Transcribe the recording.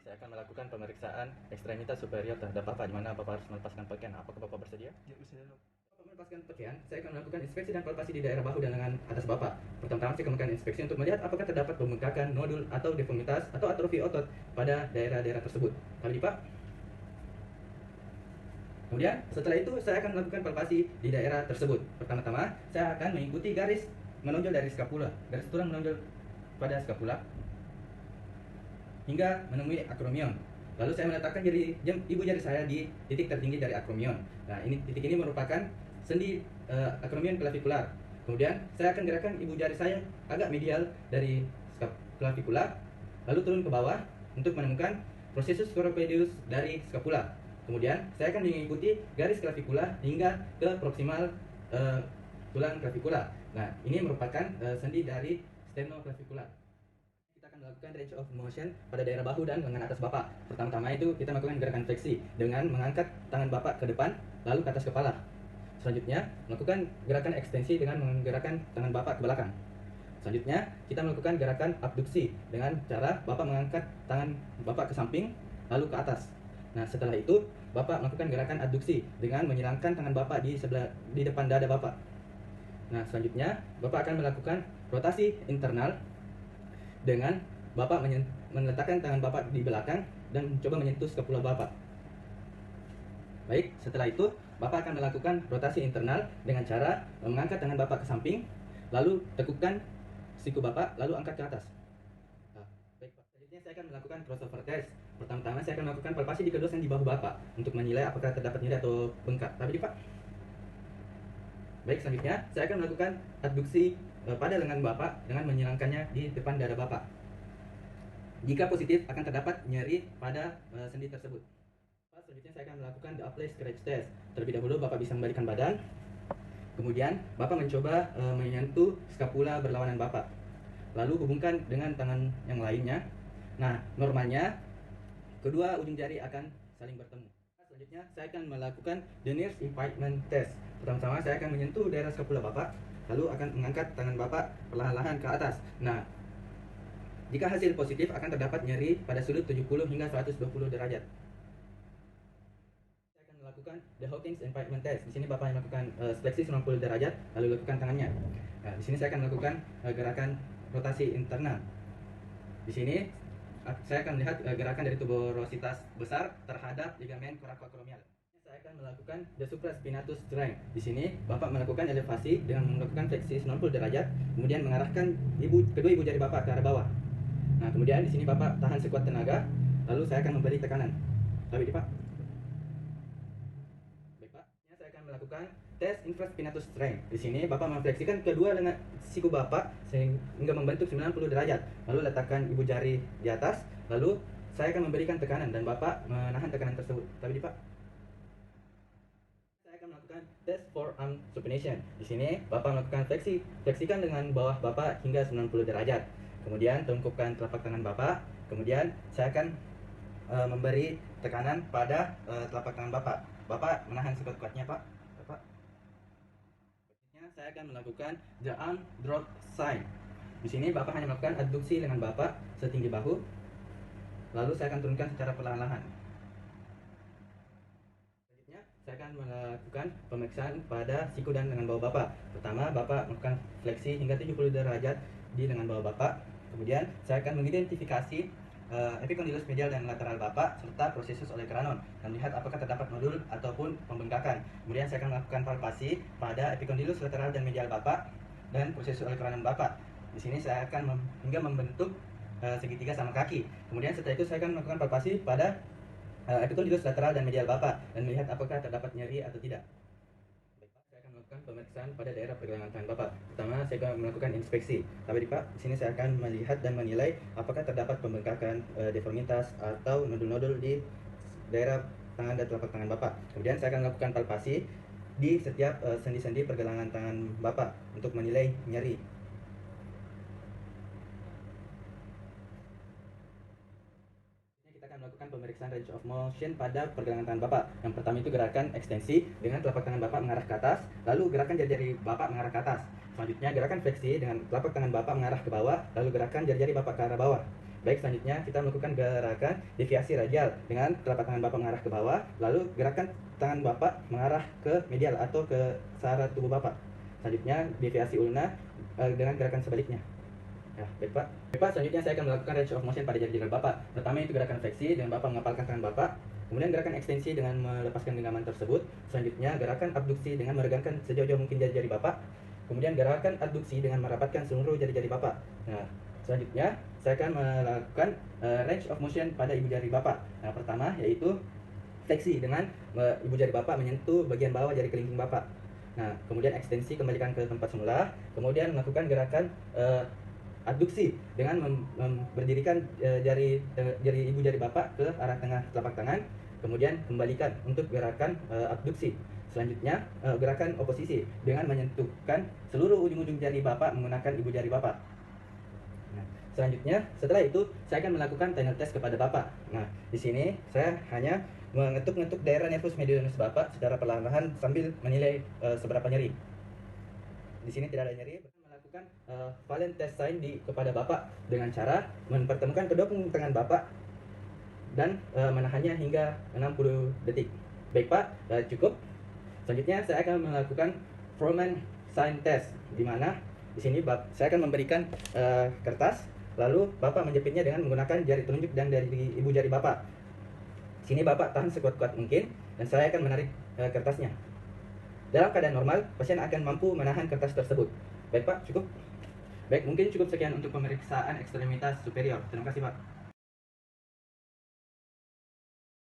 Saya akan melakukan pemeriksaan ekstremitas superior terhadap Bapak, di mana Bapak harus melepaskan pakaian. Apakah Bapak bersedia? Ya, bersedia dok. Bapak melepaskan pakaian, saya akan melakukan inspeksi dan palpasi di daerah bahu dan lengan atas Bapak. Pertama-tama saya akan melakukan inspeksi untuk melihat apakah terdapat pembengkakan, nodul, atau deformitas, atau atrofi otot pada daerah-daerah tersebut. Kali Pak. Kemudian setelah itu saya akan melakukan palpasi di daerah tersebut. Pertama-tama saya akan mengikuti garis menonjol dari skapula, garis tulang menonjol pada skapula hingga menemui akromion. Lalu saya meletakkan ibu jari saya di titik tertinggi dari akromion. Nah, titik ini merupakan sendi akromion clavicula. Kemudian saya akan gerakan ibu jari saya agak medial dari clavicula, lalu turun ke bawah untuk menemukan processus coropedius dari scapula. Kemudian saya akan mengikuti garis clavicula hingga ke proximal tulang clavicula. Nah, ini merupakan sendi dari sternoclavicular. Kita akan melakukan range of motion pada daerah bahu dan lengan atas Bapak. Pertama-tama itu kita melakukan gerakan fleksi dengan mengangkat tangan Bapak ke depan lalu ke atas kepala. Selanjutnya, melakukan gerakan ekstensi dengan menggerakkan tangan Bapak ke belakang. Selanjutnya, kita melakukan gerakan abduksi dengan cara Bapak mengangkat tangan Bapak ke samping lalu ke atas. Nah, setelah itu Bapak melakukan gerakan adduksi dengan menyilangkan tangan Bapak di depan dada Bapak. Nah, selanjutnya Bapak akan melakukan rotasi internal dengan Bapak meletakkan tangan Bapak di belakang dan mencoba menyentuh skapula Bapak. Baik, setelah itu Bapak akan melakukan rotasi internal dengan cara mengangkat tangan Bapak ke samping, lalu tekukkan siku Bapak, lalu angkat ke atas. Nah, baik Pak. Selanjutnya saya akan melakukan crossover test. Pertama-tama saya akan melakukan palpasi di kedua sendi bahu Bapak untuk menilai apakah terdapat nyeri atau bengkak. Tapi Pak. Baik, selanjutnya saya akan melakukan adduksi pada lengan Bapak dengan menyilangkannya di depan dada Bapak. Jika positif, akan terdapat nyeri pada sendi tersebut. Selanjutnya saya akan melakukan the apply scratch test. Terlebih dahulu Bapak bisa membalikkan badan. Kemudian Bapak mencoba menyentuh skapula berlawanan Bapak. Lalu hubungkan dengan tangan yang lainnya. Nah, normalnya kedua ujung jari akan saling bertemu. Selanjutnya saya akan melakukan the nearest impingement test. Pertama-tama saya akan menyentuh daerah skapula Bapak, lalu akan mengangkat tangan Bapak perlahan-lahan ke atas. Nah, jika hasil positif akan terdapat nyeri pada sudut 70 hingga 120 derajat. Saya akan melakukan the Hawkins impingement test. Di sini Bapak melakukan fleksi 90 derajat, lalu lakukan tangannya. Nah, di sini saya akan melakukan gerakan rotasi internal. Di sini saya akan melihat gerakan dari tuberositas besar terhadap ligamen coracoacromial. Saya akan melakukan the supraspinatus strength. Di sini Bapak melakukan elevasi dengan melakukan fleksi 90 derajat, kemudian mengarahkan kedua ibu jari Bapak ke arah bawah. Nah, kemudian di sini Bapak tahan sekuat tenaga, lalu saya akan memberi tekanan. Tapi Pak. Baik Pak. Saya akan melakukan tes infraspinatus strength. Di sini Bapak memfleksikan kedua lengan siku Bapak sehingga membentuk 90 derajat. Lalu letakkan ibu jari di atas, lalu saya akan memberikan tekanan dan Bapak menahan tekanan tersebut. Tapi Pak. Saya akan melakukan tes forearm supination. Di sini Bapak melakukan fleksikan dengan bawah Bapak hingga 90 derajat. Kemudian tengkupkan telapak tangan Bapak. Kemudian saya akan memberi tekanan pada telapak tangan Bapak. Bapak menahan sekuat-kuatnya, Pak. Bapak. Selanjutnya saya akan melakukan the arm drop sign. Di sini Bapak hanya melakukan adduksi dengan Bapak setinggi bahu. Lalu saya akan turunkan secara perlahan-lahan. Selanjutnya saya akan melakukan pemeriksaan pada siku dan lengan bawah Bapak. Pertama, Bapak melakukan fleksi hingga 70 derajat di lengan bawah Bapak. Kemudian saya akan mengidentifikasi epicondylus medial dan lateral Bapak serta prosesus olecranon dan melihat apakah terdapat nodul ataupun pembengkakan. Kemudian saya akan melakukan palpasi pada epicondylus lateral dan medial Bapak dan prosesus olecranon Bapak. Di sini saya akan hingga membentuk segitiga sama kaki. Kemudian setelah itu saya akan melakukan palpasi pada epicondylus lateral dan medial Bapak dan melihat apakah terdapat nyeri atau tidak. Melakukan pemeriksaan pada daerah pergelangan tangan Bapak. Pertama, saya akan melakukan inspeksi. Tapi Pak, di sini saya akan melihat dan menilai apakah terdapat pembengkakan, deformitas atau nodul-nodul di daerah tangan dan telapak tangan Bapak. Kemudian saya akan melakukan palpasi di setiap sendi-sendi pergelangan tangan Bapak untuk menilai nyeri. Melakukan pemeriksaan range of motion pada pergelangan tangan Bapak. Yang pertama itu gerakan ekstensi dengan telapak tangan Bapak mengarah ke atas, lalu gerakan jari-jari Bapak mengarah ke atas. Selanjutnya gerakan fleksi dengan telapak tangan Bapak mengarah ke bawah, lalu gerakan jari-jari Bapak ke arah bawah. Baik, selanjutnya kita melakukan gerakan deviasi radial dengan telapak tangan Bapak mengarah ke bawah, lalu gerakan tangan Bapak mengarah ke medial atau ke searah tubuh Bapak. Selanjutnya deviasi ulna dengan gerakan sebaliknya. Ya, baik Pak. Baik Pak, selanjutnya saya akan melakukan range of motion pada jari-jari Bapak. Pertama itu gerakan fleksi dengan Bapak mengepalkan tangan Bapak. Kemudian gerakan ekstensi dengan melepaskan genggaman tersebut. Selanjutnya gerakan abduksi dengan meregangkan sejauh-jauh mungkin jari-jari Bapak. Kemudian gerakan adduksi dengan merapatkan seluruh jari-jari Bapak. Nah, selanjutnya saya akan melakukan range of motion pada ibu jari Bapak. Nah, pertama yaitu fleksi dengan ibu jari Bapak menyentuh bagian bawah jari kelingking Bapak. Nah, kemudian ekstensi kembalikan ke tempat semula. Kemudian melakukan gerakan adduksi dengan berdirikan jari ibu jari Bapak ke arah tengah telapak tangan. Kemudian kembalikan untuk gerakan abduksi. Selanjutnya gerakan oposisi dengan menyentuhkan seluruh ujung-ujung jari Bapak menggunakan ibu jari Bapak. Nah, selanjutnya setelah itu saya akan melakukan tunnel test kepada Bapak. Nah, di sini saya hanya mengetuk-ngetuk daerah nervus medialis Bapak secara perlahan-lahan sambil menilai seberapa nyeri. Di sini tidak ada nyeri. Melakukan Valen test sign kepada Bapak dengan cara mempertemukan kedua punggung tangan Bapak dan menahannya hingga 60 detik. Baik Pak, cukup. Selanjutnya saya akan melakukan Frohman sign test, di mana di sini saya akan memberikan kertas, lalu Bapak menjepitnya dengan menggunakan jari telunjuk dan dari ibu jari Bapak. Di sini Bapak tahan sekuat-kuat mungkin dan saya akan menarik kertasnya. Dalam keadaan normal, pasien akan mampu menahan kertas tersebut. Baik Pak, cukup. Baik, mungkin cukup sekian untuk pemeriksaan ekstremitas superior. Terima kasih Pak.